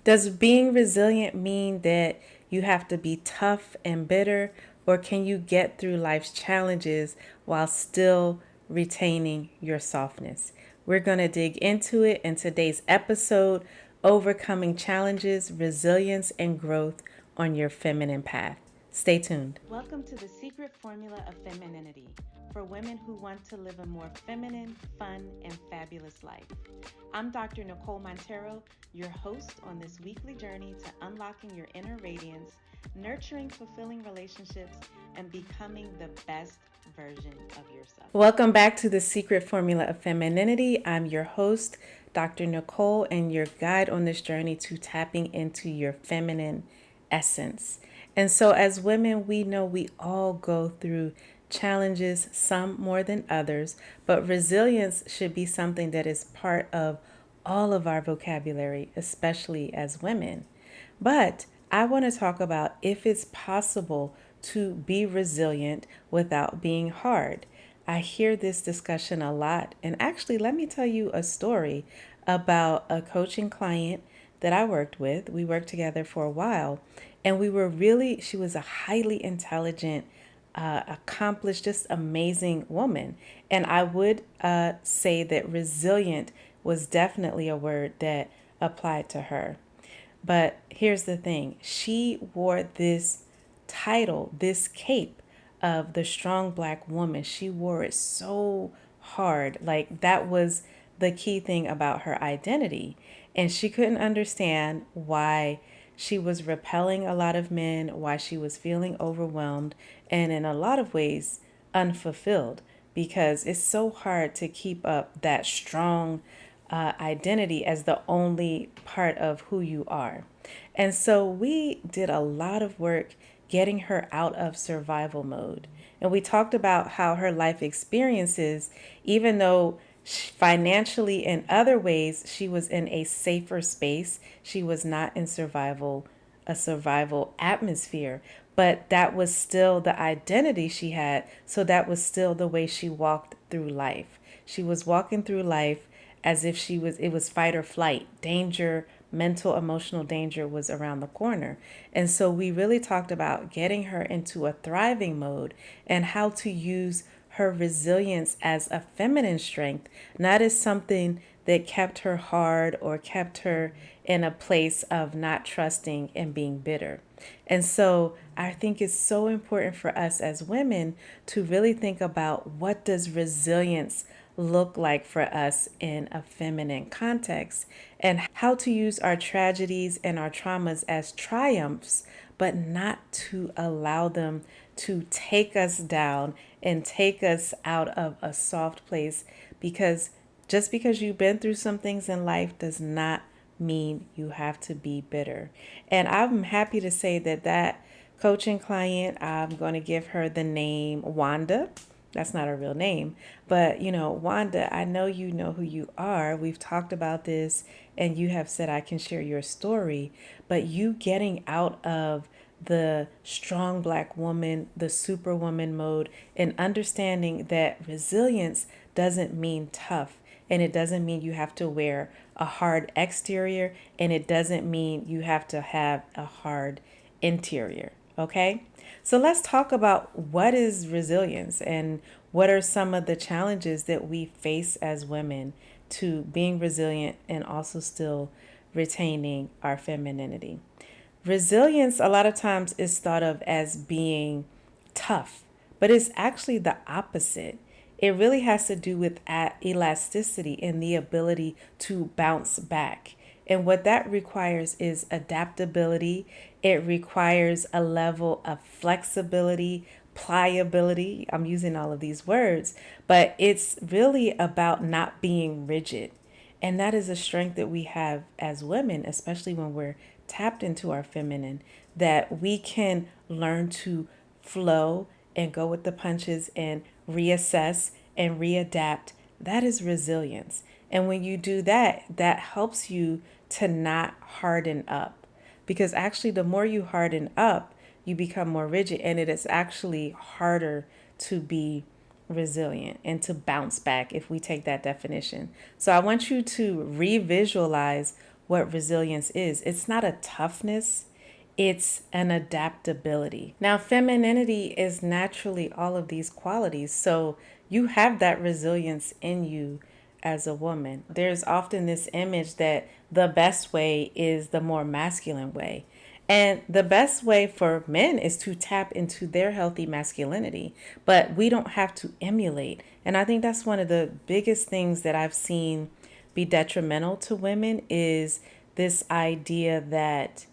Does being resilient mean that you have to be tough and bitter, or can you get through life's challenges while still retaining your softness? We're going to dig into it in today's episode: Overcoming Challenges, Resilience, and Growth on Your Feminine Path. Stay tuned. Welcome to the Secret Formula of Femininity for women who want to live a more feminine, fun, and fabulous life. I'm Dr. Nicole Montero, your host on this weekly journey to unlocking your inner radiance, nurturing fulfilling relationships, and becoming the best version of yourself. Welcome back to the Secret Formula of Femininity. I'm your host, Dr. Nicole, and your guide on this journey to tapping into your feminine essence. And so, as women, we know we all go through challenges, some more than others, but resilience should be something that is part of all of our vocabulary, especially as women. But I want to talk about if it's possible to be resilient without being hard. I hear this discussion a lot. And actually, let me tell you a story about a coaching client that I worked with. We worked together for a while, and she was a highly intelligent, accomplished, just amazing woman. And I would say that resilient was definitely a word that applied to her. But here's the thing, she wore this title, this cape of the strong black woman. She wore it so hard. Like, that was the key thing about her identity. And she couldn't understand why she was repelling a lot of men, why she was feeling overwhelmed, and in a lot of ways unfulfilled, because it's so hard to keep up that strong identity as the only part of who you are. And so we did a lot of work getting her out of survival mode. And we talked about how her life experiences, even though financially and other ways she was in a safer space, she was not in a survival atmosphere, but that was still the identity she had. So that was still the way she walked through life. She was walking through life as if it was fight or flight. Danger, mental, emotional danger was around the corner. And so we really talked about getting her into a thriving mode and how to use her resilience as a feminine strength, not as something that kept her hard or kept her in a place of not trusting and being bitter. And so I think it's so important for us as women to really think about, what does resilience look like for us in a feminine context, and how to use our tragedies and our traumas as triumphs, but not to allow them to take us down and take us out of a soft place, because just because you've been through some things in life does not mean you have to be bitter. And I'm happy to say that coaching client, I'm going to give her the name Wanda. That's not her real name, but Wanda, I know you know who you are. We've talked about this, and you have said I can share your story, but you getting out of the strong black woman, the superwoman mode, and understanding that resilience doesn't mean tough, and it doesn't mean you have to wear a hard exterior, and it doesn't mean you have to have a hard interior. Okay? So let's talk about what is resilience and what are some of the challenges that we face as women to being resilient and also still retaining our femininity. Resilience, a lot of times, is thought of as being tough, but it's actually the opposite. It really has to do with elasticity and the ability to bounce back. And what that requires is adaptability. It requires a level of flexibility, pliability. I'm using all of these words, but it's really about not being rigid. And that is a strength that we have as women, especially when we're tapped into our feminine, that we can learn to flow and go with the punches and reassess and readapt. That is resilience. And when you do that, that helps you to not harden up. Because actually, the more you harden up, you become more rigid, and it is actually harder to be resilient and to bounce back if we take that definition. So I want you to revisualize what resilience is. It's not a toughness, it's an adaptability. Now, femininity is naturally all of these qualities. So you have that resilience in you as a woman. There's often this image that the best way is the more masculine way. And the best way for men is to tap into their healthy masculinity, but we don't have to emulate. And I think that's one of the biggest things that I've seen be detrimental to women is this idea that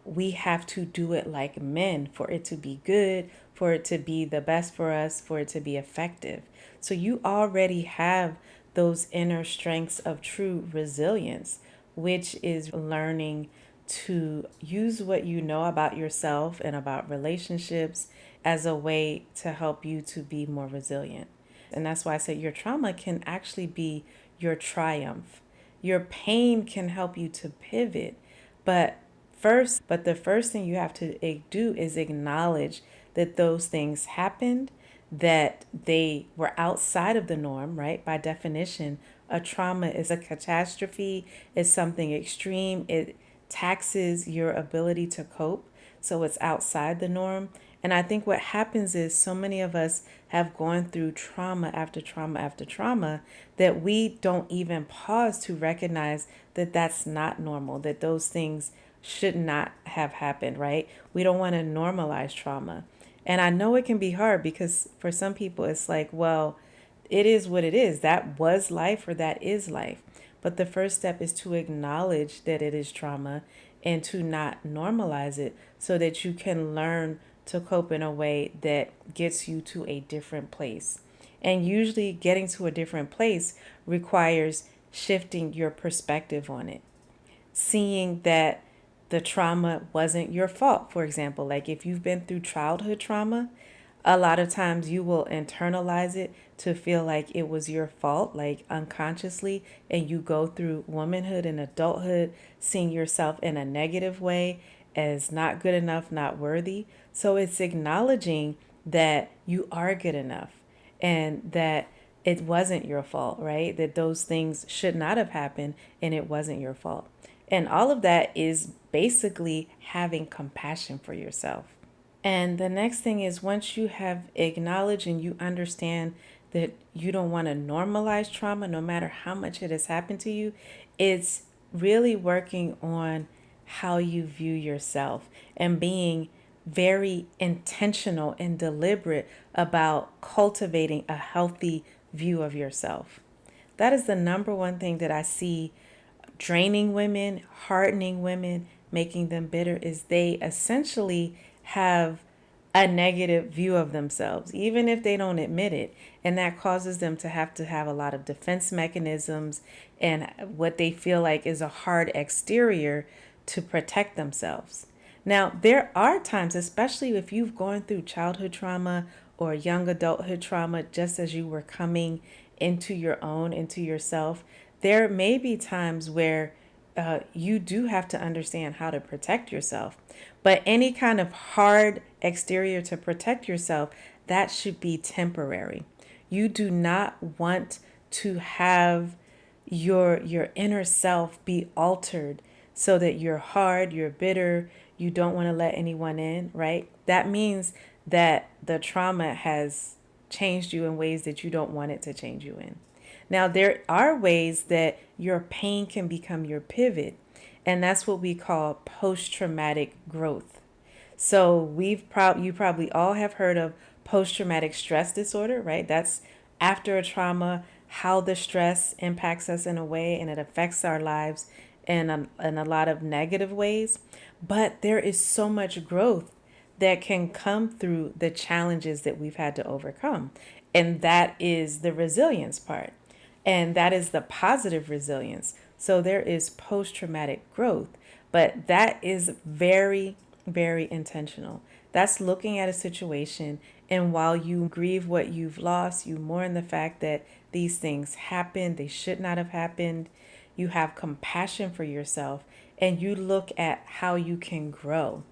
we have to do it like men for it to be good, for it to be the best for us, for it to be effective. So you already have those inner strengths of true resilience, which is learning to use what you know about yourself and about relationships as a way to help you to be more resilient. And that's why I say your trauma can actually be your triumph. Your pain can help you to pivot. But the first thing you have to do is acknowledge that those things happened, that they were outside of the norm, right? By definition, a trauma is a catastrophe, it's something extreme. It taxes your ability to cope. So it's outside the norm. And I think what happens is so many of us have gone through trauma after trauma after trauma that we don't even pause to recognize that that's not normal, that those things should not have happened, right? We don't want to normalize trauma. And I know it can be hard because for some people it's like, well, it is what it is. That was life or that is life. But the first step is to acknowledge that it is trauma and to not normalize it so that you can learn to cope in a way that gets you to a different place. And usually, getting to a different place requires shifting your perspective on it, seeing that the trauma wasn't your fault. For example, like if you've been through childhood trauma, a lot of times you will internalize it to feel like it was your fault, like unconsciously, and you go through womanhood and adulthood seeing yourself in a negative way as not good enough, not worthy. So it's acknowledging that you are good enough and that it wasn't your fault, right? That those things should not have happened and it wasn't your fault. And all of that is basically having compassion for yourself. And the next thing is once you have acknowledged and you understand that you don't want to normalize trauma, no matter how much it has happened to you, it's really working on how you view yourself and being very intentional and deliberate about cultivating a healthy view of yourself. That is the number one thing that I see draining women, hardening women, making them bitter is they essentially have a negative view of themselves, even if they don't admit it. And that causes them to have a lot of defense mechanisms and what they feel like is a hard exterior to protect themselves. Now, there are times, especially if you've gone through childhood trauma or young adulthood trauma, just as you were coming into your own, into yourself, there may be times where you do have to understand how to protect yourself. But any kind of hard exterior to protect yourself, that should be temporary. You do not want to have your inner self be altered so that you're hard, you're bitter, you don't want to let anyone in, right? That means that the trauma has changed you in ways that you don't want it to change you in. Now, there are ways that your pain can become your pivot, and that's what we call post-traumatic growth. So you probably all have heard of post-traumatic stress disorder, right? That's after a trauma, how the stress impacts us in a way and it affects our lives in a lot of negative ways. But there is so much growth that can come through the challenges that we've had to overcome. And that is the resilience part. And that is the positive resilience. So there is post traumatic growth, but that is very, very intentional. That's looking at a situation, and while you grieve what you've lost, you mourn the fact that these things happened, they should not have happened. You have compassion for yourself, and you look at how you can grow.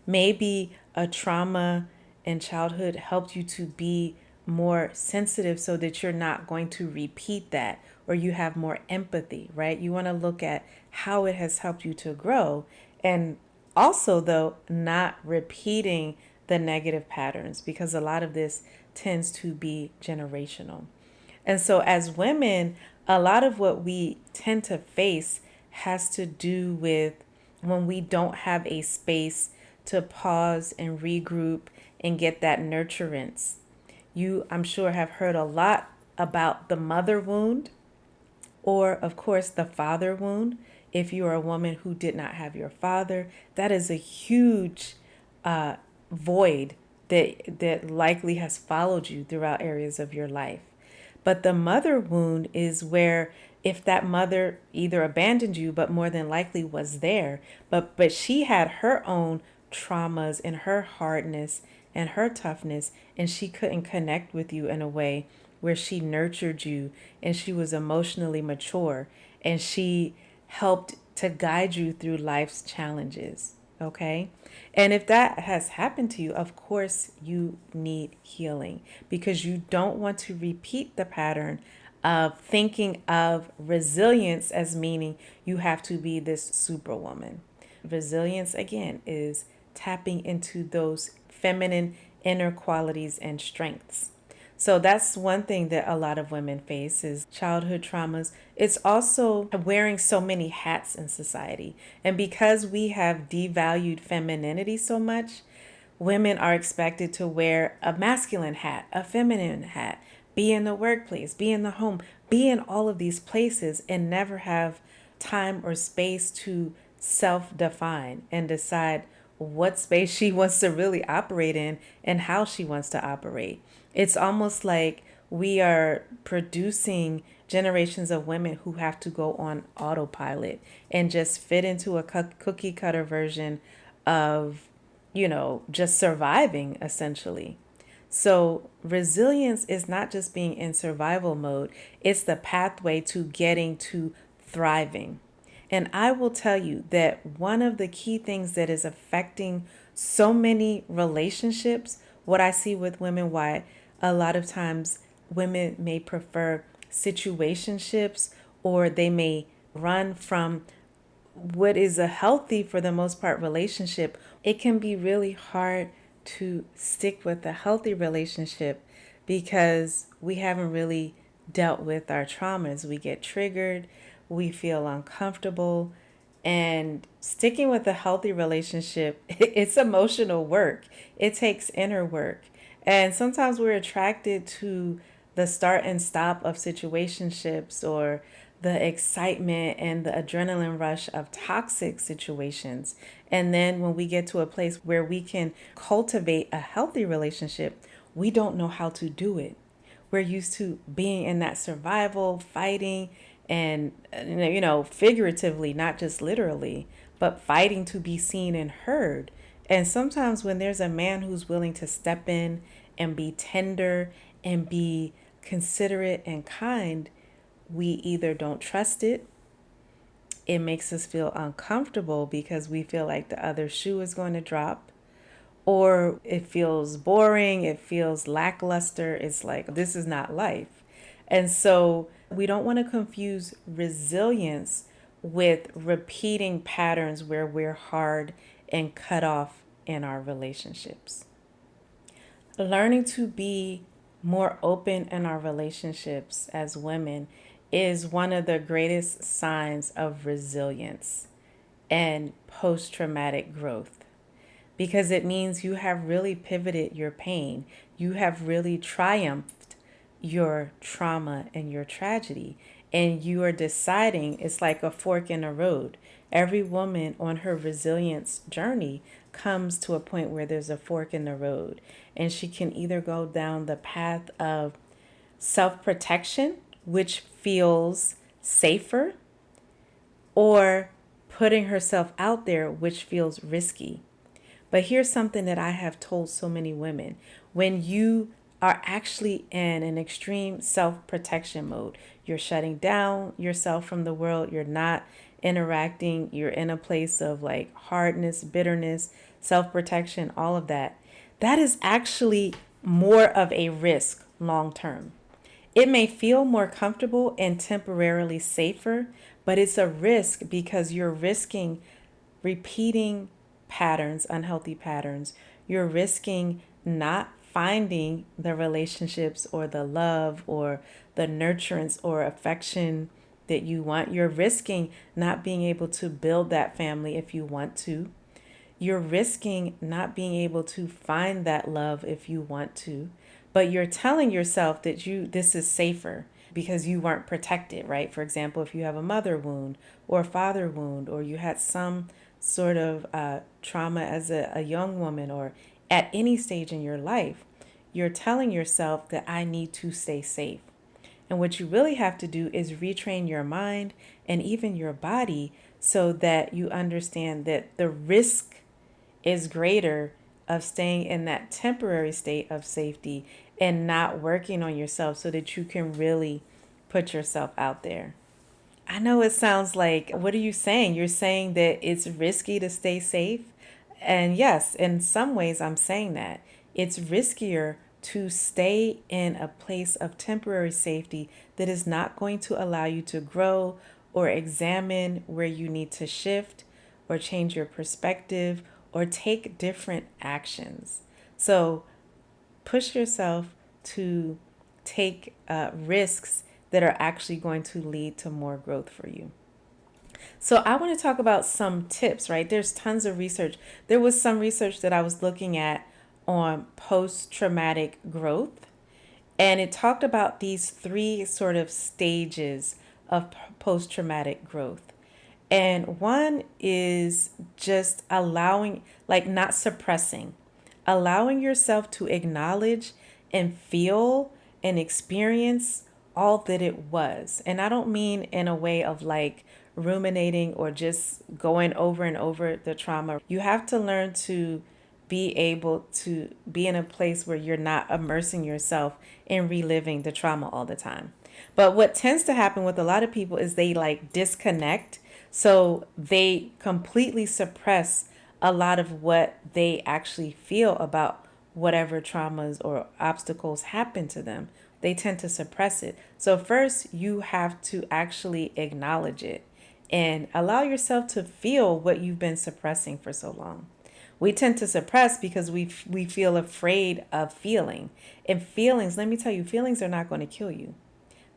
Maybe a trauma in childhood helped you to be more sensitive so that you're not going to repeat that, or you have more empathy, right? You want to look at how it has helped you to grow, and also, though, not repeating the negative patterns, because a lot of this tends to be generational. And so, as women, a lot of what we tend to face has to do with when we don't have a space to pause and regroup and get that nurturance. You, I'm sure, have heard a lot about the mother wound, or, of course, the father wound. If you are a woman who did not have your father, that is a huge void that likely has followed you throughout areas of your life. But the mother wound is where, if that mother either abandoned you, but more than likely was there, but she had her own traumas and her hardness and her toughness, and she couldn't connect with you in a way where she nurtured you and she was emotionally mature and she helped to guide you through life's challenges. Okay. And if that has happened to you, of course, you need healing, because you don't want to repeat the pattern of thinking of resilience as meaning you have to be this superwoman. Resilience, again, is tapping into those feminine inner qualities and strengths. So that's one thing that a lot of women face is childhood traumas. It's also wearing so many hats in society. And because we have devalued femininity so much, women are expected to wear a masculine hat, a feminine hat, be in the workplace, be in the home, be in all of these places, and never have time or space to self define and decide what space she wants to really operate in and how she wants to operate. It's almost like we are producing generations of women who have to go on autopilot and just fit into a cookie cutter version of, just surviving essentially. So, resilience is not just being in survival mode, it's the pathway to getting to thriving. And I will tell you that one of the key things that is affecting so many relationships, what I see with women, why a lot of times women may prefer situationships, or they may run from what is a healthy, for the most part, relationship. It can be really hard to stick with a healthy relationship because we haven't really dealt with our traumas. We get triggered, we feel uncomfortable, and sticking with a healthy relationship, it's emotional work. It takes inner work. And sometimes we're attracted to the start and stop of situationships, or the excitement and the adrenaline rush of toxic situations. And then when we get to a place where we can cultivate a healthy relationship, we don't know how to do it. We're used to being in that survival, fighting, and, figuratively, not just literally, but fighting to be seen and heard. And sometimes when there's a man who's willing to step in and be tender and be considerate and kind, we either don't trust it, it makes us feel uncomfortable because we feel like the other shoe is going to drop, or it feels boring, it feels lackluster. It's like, this is not life. And so we don't want to confuse resilience with repeating patterns where we're hard and cut off in our relationships. Learning to be more open in our relationships as women is one of the greatest signs of resilience and post traumatic growth, because it means you have really pivoted your pain. You have really triumphed your trauma and your tragedy. And you are deciding, it's like a fork in the road. Every woman on her resilience journey comes to a point where there's a fork in the road. And she can either go down the path of self protection, which feels safer, or putting herself out there, which feels risky. But here's something that I have told so many women. When you are actually in an extreme self-protection mode, you're shutting down yourself from the world, you're not interacting, you're in a place of like hardness, bitterness, self-protection, all of that. That is actually more of a risk long term. It may feel more comfortable and temporarily safer, but it's a risk because you're risking repeating patterns, unhealthy patterns. You're risking not finding the relationships or the love or the nurturance or affection that you want. You're risking not being able to build that family if you want to. You're risking not being able to find that love if you want to, but you're telling yourself that this is safer because you weren't protected, right? For example, if you have a mother wound or a father wound, or you had some sort of trauma as a young woman or at any stage in your life, you're telling yourself that I need to stay safe. And what you really have to do is retrain your mind and even your body so that you understand that the risk is greater of staying in that temporary state of safety and not working on yourself so that you can really put yourself out there. I know it sounds like, what are you saying? You're saying that it's risky to stay safe? And yes, in some ways, I'm saying that. It's riskier to stay in a place of temporary safety that is not going to allow you to grow or examine where you need to shift or change your perspective or take different actions. So push yourself to take risks that are actually going to lead to more growth for you. So I want to talk about some tips, right? There's tons of research. There was some research that I was looking at on post-traumatic growth, and it talked about these three sort of stages of post-traumatic growth. And one is just allowing, like not suppressing, allowing yourself to acknowledge and feel and experience all that it was. And I don't mean in a way of like ruminating or just going over and over the trauma. You have to learn to be able to be in a place where you're not immersing yourself in reliving the trauma all the time. But what tends to happen with a lot of people is they like disconnect. So they completely suppress a lot of what they actually feel about whatever traumas or obstacles happen to them. They tend to suppress it. So, first, you have to actually acknowledge it and allow yourself to feel what you've been suppressing for so long. We tend to suppress because we feel afraid of feeling. And feelings, let me tell you, feelings are not going to kill you.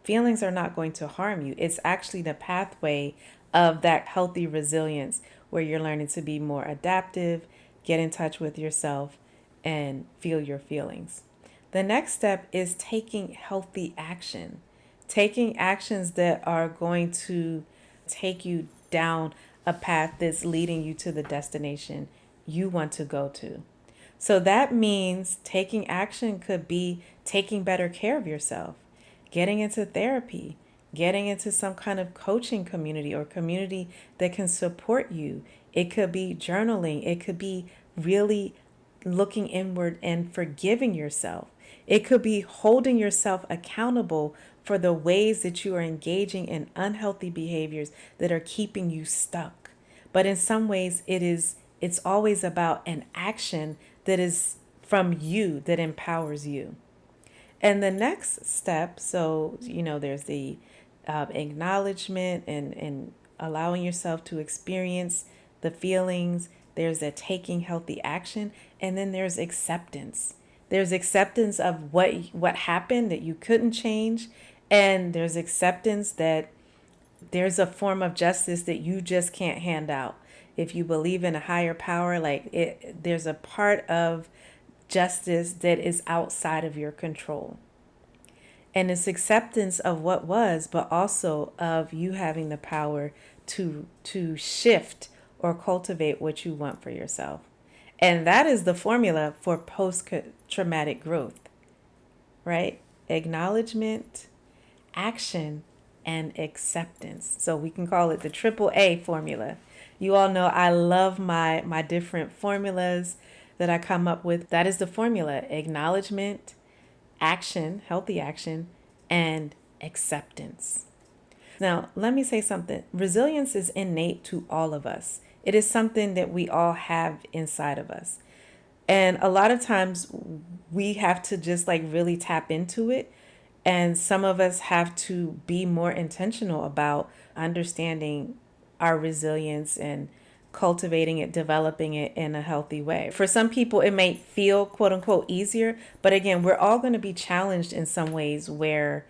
Feelings are not going to harm you. It's actually the pathway of that healthy resilience where you're learning to be more adaptive, get in touch with yourself, and feel your feelings. The next step is taking healthy action, taking actions that are going to take you down a path that's leading you to the destination you want to go to. So that means taking action could be taking better care of yourself, getting into therapy, getting into some kind of coaching community or community that can support you. It could be journaling. It could be really looking inward and forgiving yourself. It could be holding yourself accountable for the ways that you are engaging in unhealthy behaviors that are keeping you stuck. But in some ways it's always about an action that is from you that empowers you. And the next step, so, there's the acknowledgement and allowing yourself to experience the feelings. There's a taking healthy action. And then there's acceptance. There's acceptance of what happened that you couldn't change. And there's acceptance that there's a form of justice that you just can't hand out. If you believe in a higher power, there's a part of justice that is outside of your control. And it's acceptance of what was, but also of you having the power to shift or cultivate what you want for yourself. And that is the formula for post-traumatic growth, right? Acknowledgement, action, and acceptance. So we can call it the triple A formula. You all know I love my different formulas that I come up with. That is the formula: acknowledgement, action, healthy action, and acceptance. Now, let me say something. Resilience is innate to all of us. It is something that we all have inside of us. And a lot of times we have to just like really tap into it. And some of us have to be more intentional about understanding our resilience and cultivating it, developing it in a healthy way. For some people, it may feel quote unquote easier. But again, we're all going to be challenged in some ways where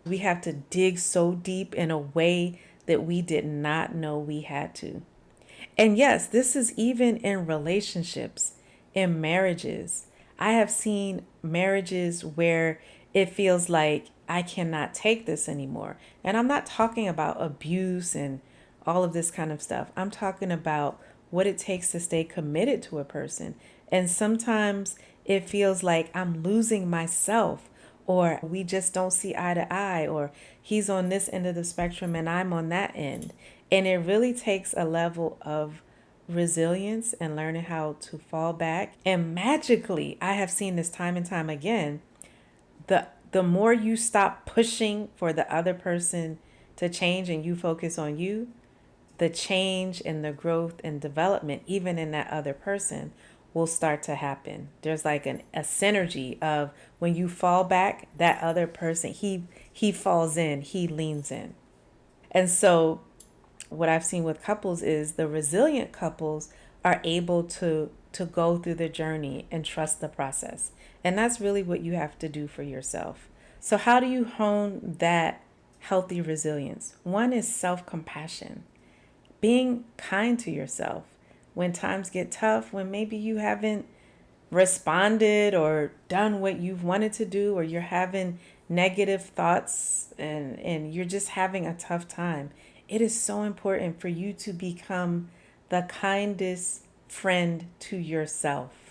we have to dig so deep in a way that we did not know we had to. And yes, this is even in relationships, in marriages. I have seen marriages where it feels like I cannot take this anymore. And I'm not talking about abuse and all of this kind of stuff. I'm talking about what it takes to stay committed to a person. And sometimes it feels like I'm losing myself, or we just don't see eye to eye, or he's on this end of the spectrum and I'm on that end. And it really takes a level of resilience and learning how to fall back. And magically, I have seen this time and time again, the more you stop pushing for the other person to change and you focus on you, the change and the growth and development, even in that other person, will start to happen. There's like a synergy of when you fall back, that other person, he falls in, he leans in. And so what I've seen with couples is the resilient couples are able to go through the journey and trust the process. And that's really what you have to do for yourself. So how do you hone that healthy resilience? One is self-compassion, being kind to yourself when times get tough, when maybe you haven't responded or done what you've wanted to do, or you're having negative thoughts and you're just having a tough time. It is so important for you to become the kindest friend to yourself.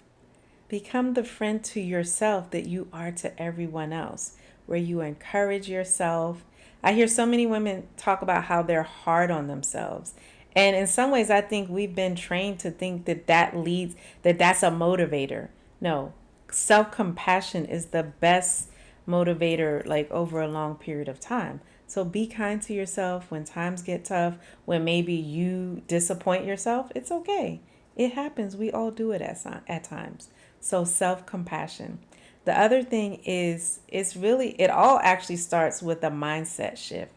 Become the friend to yourself that you are to everyone else, where you encourage yourself. I hear so many women talk about how they're hard on themselves. And in some ways, I think we've been trained to think that that's a motivator. No, self compassion is the best motivator, like over a long period of time. So be kind to yourself when times get tough, when maybe you disappoint yourself. It's okay. It happens. We all do it at times. So self compassion. The other thing is, it all actually starts with a mindset shift.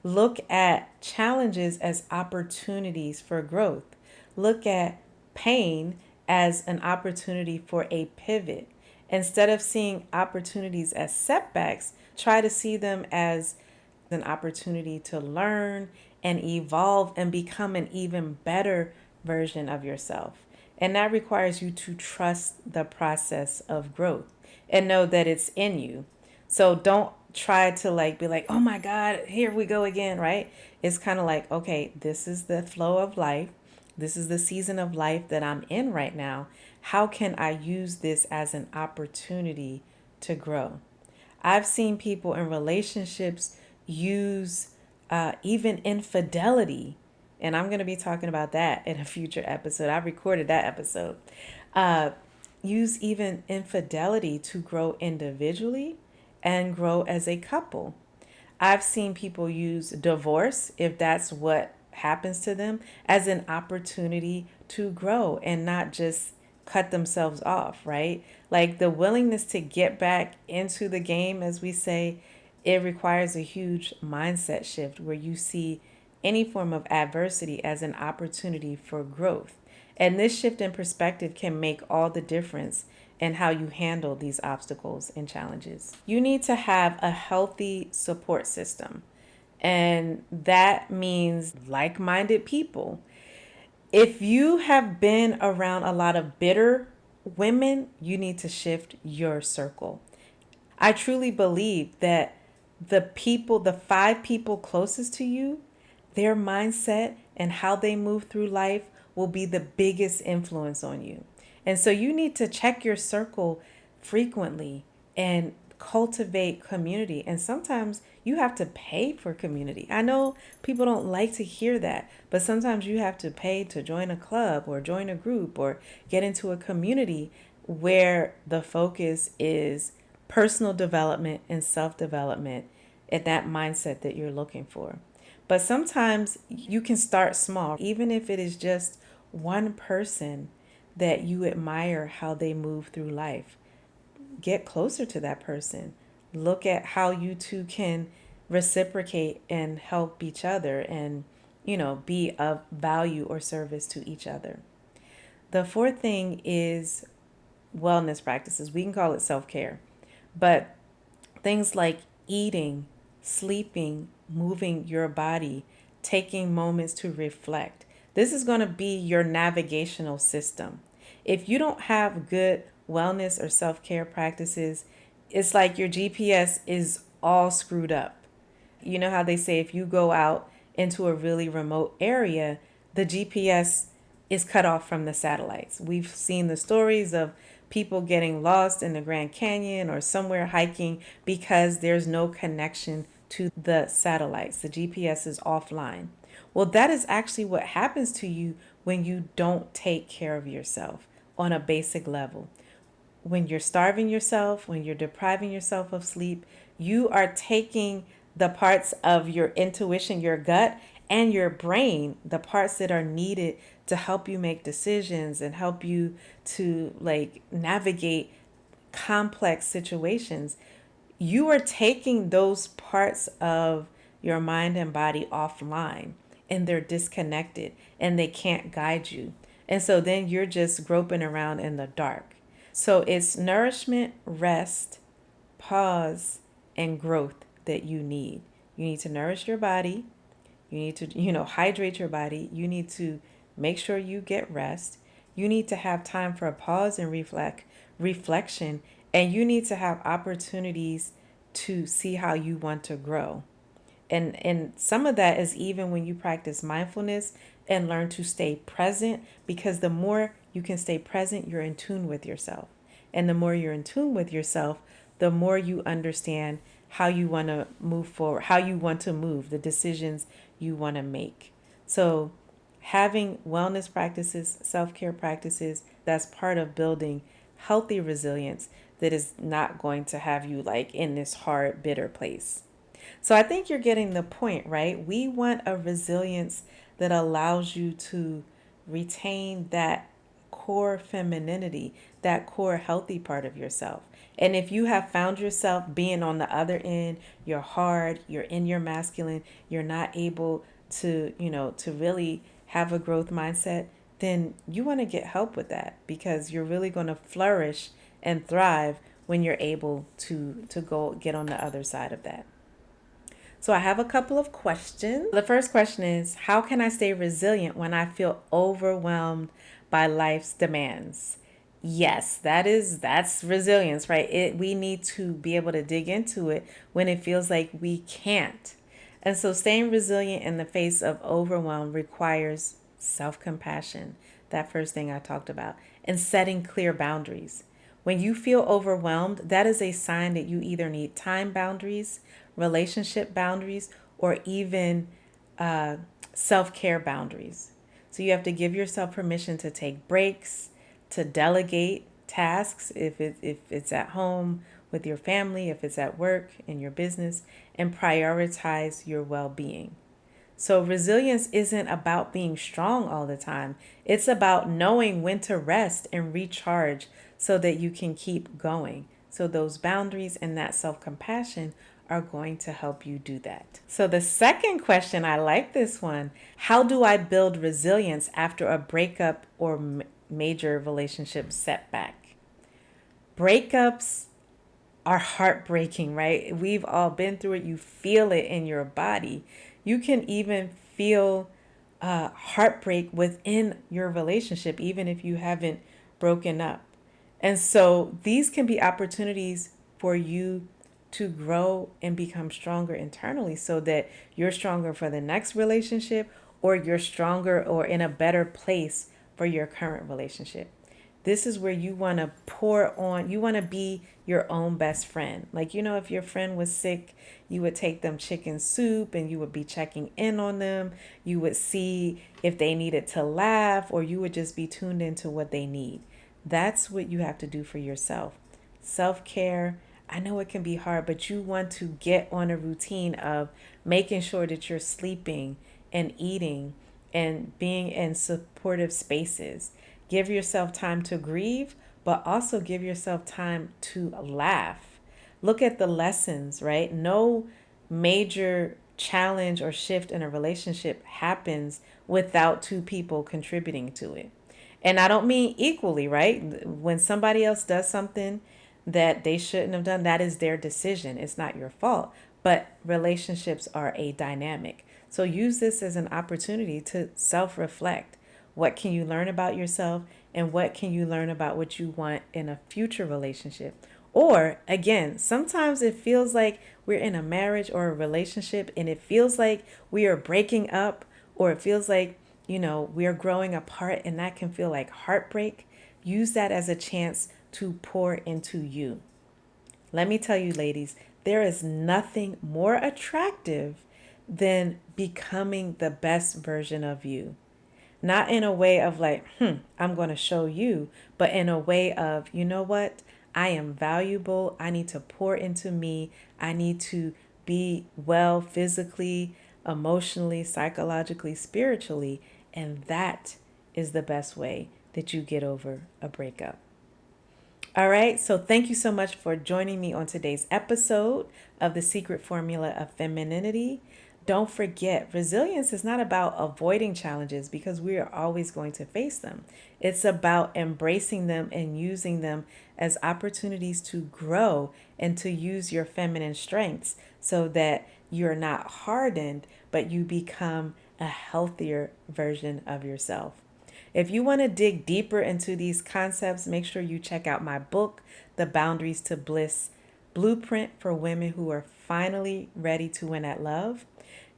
Look at challenges as opportunities for growth. Look at pain as an opportunity for a pivot. Instead of seeing opportunities as setbacks, try to see them as an opportunity to learn and evolve and become an even better version of yourself. And that requires you to trust the process of growth and know that it's in you. So don't try to like be like, oh my God, here we go again, right? It's kind of like, okay, this is the flow of life. This is the season of life that I'm in right now. How can I use this as an opportunity to grow? I've seen people in relationships use even infidelity. And I'm going to be talking about that in a future episode. I recorded that episode. Uh, Use even infidelity to grow individually and grow as a couple. I've seen people use divorce, if that's what happens to them, as an opportunity to grow and not just cut themselves off, right? Like the willingness to get back into the game, as we say, it requires a huge mindset shift where you see any form of adversity as an opportunity for growth. And this shift in perspective can make all the difference in how you handle these obstacles and challenges. You need to have a healthy support system, and that means like minded people. If you have been around a lot of bitter women, you need to shift your circle. I truly believe that the 5 people closest to you, their mindset and how they move through life will be the biggest influence on you. And so you need to check your circle frequently and cultivate community. And sometimes you have to pay for community. I know people don't like to hear that, but sometimes you have to pay to join a club or join a group or get into a community where the focus is personal development and self development and that mindset that you're looking for. But sometimes you can start small, even if it is just one person that you admire how they move through life. Get closer to that person. Look at how you two can reciprocate and help each other and, be of value or service to each other. The fourth thing is wellness practices. We can call it self care, but things like eating, sleeping, moving your body, taking moments to reflect. This is going to be your navigational system. If you don't have good wellness or self care practices, it's like your GPS is all screwed up. You know how they say if you go out into a really remote area, the GPS is cut off from the satellites. We've seen the stories of people getting lost in the Grand Canyon or somewhere hiking because there's no connection to the satellites. The GPS is offline. Well, that is actually what happens to you when you don't take care of yourself on a basic level. When you're starving yourself, when you're depriving yourself of sleep, you are taking the parts of your intuition, your gut, and your brain, the parts that are needed to help you make decisions and help you to navigate complex situations. You are taking those parts of your mind and body offline, and they're disconnected and they can't guide you. And so then you're just groping around in the dark. So it's nourishment, rest, pause, and growth that you need. You need to nourish your body. You need to, hydrate your body. You need to make sure you get rest. You need to have time for a pause and reflection. And you need to have opportunities to see how you want to grow. And some of that is even when you practice mindfulness and learn to stay present, because the more you can stay present, you're in tune with yourself. And the more you're in tune with yourself, the more you understand how you want to move forward, how you want to move, the decisions you want to make. So having wellness practices, self-care practices, that's part of building healthy resilience that is not going to have you in this hard, bitter place. So I think you're getting the point, right? We want a resilience that allows you to retain that core femininity, that core healthy part of yourself. And if you have found yourself being on the other end, you're hard, you're in your masculine, you're not able to, to really have a growth mindset, then you want to get help with that, because you're really going to flourish and thrive when you're able to go get on the other side of that. So I have a couple of questions. The first question is, how can I stay resilient when I feel overwhelmed by life's demands? Yes, that's resilience, right? We need to be able to dig into it when it feels like we can't. And so staying resilient in the face of overwhelm requires self-compassion, that first thing I talked about, and setting clear boundaries. When you feel overwhelmed, that is a sign that you either need time boundaries, relationship boundaries, or even self-care boundaries. So you have to give yourself permission to take breaks, to delegate tasks if it's at home with your family, if it's at work, in your business, and prioritize your well-being. So resilience isn't about being strong all the time. It's about knowing when to rest and recharge so that you can keep going. So those boundaries and that self-compassion are going to help you do that. So the second question, I like this one. How do I build resilience after a breakup or major relationship setback? Breakups are heartbreaking, right? We've all been through it. You feel it in your body. You can even feel heartbreak within your relationship, even if you haven't broken up. And so these can be opportunities for you to grow and become stronger internally so that you're stronger for the next relationship, or you're stronger or in a better place for your current relationship. This is where you want to pour on, you want to be your own best friend. If your friend was sick, you would take them chicken soup and you would be checking in on them. You would see if they needed to laugh, or you would just be tuned into what they need. That's what you have to do for yourself. Self-care. I know it can be hard, but you want to get on a routine of making sure that you're sleeping and eating and being in supportive spaces. Give yourself time to grieve, but also give yourself time to laugh. Look at the lessons, right? No major challenge or shift in a relationship happens without two people contributing to it. And I don't mean equally, right? When somebody else does something that they shouldn't have done, that is their decision. It's not your fault. But relationships are a dynamic. So use this as an opportunity to self reflect. What can you learn about yourself, and what can you learn about what you want in a future relationship? Or again, sometimes it feels like we're in a marriage or a relationship and it feels like we are breaking up, or it feels like, we are growing apart, and that can feel like heartbreak. Use that as a chance to pour into you. Let me tell you, ladies, there is nothing more attractive than becoming the best version of you. Not in a way of like, I'm going to show you, but in a way of, you know what? I am valuable. I need to pour into me. I need to be well physically, emotionally, psychologically, spiritually. And that is the best way that you get over a breakup. All right, so thank you so much for joining me on today's episode of the Secret Formula of Femininity. Don't forget, resilience is not about avoiding challenges because we are always going to face them. It's about embracing them and using them as opportunities to grow and to use your feminine strengths so that you're not hardened, but you become a healthier version of yourself. If you want to dig deeper into these concepts, make sure you check out my book, The Boundaries to Bliss Blueprint for Women Who Are Finally Ready to Win at Love.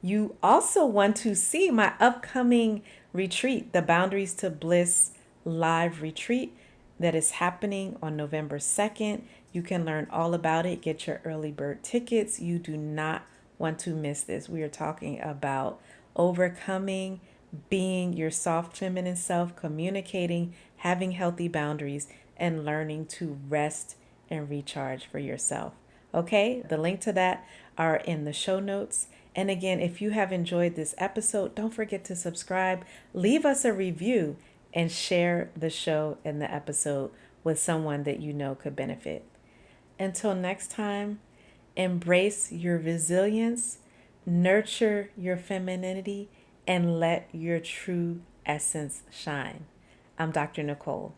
You also want to see my upcoming retreat, the Boundaries to Bliss live retreat that is happening on November 2nd. You can learn all about it, get your early bird tickets. You do not want to miss this. We are talking about overcoming, being your soft feminine self, communicating, having healthy boundaries, and learning to rest and recharge for yourself. Okay, the link to that are in the show notes. And again, if you have enjoyed this episode, don't forget to subscribe, leave us a review, and share the show and the episode with someone that you know could benefit. Until next time, embrace your resilience, nurture your femininity, and let your true essence shine. I'm Dr. Nicole.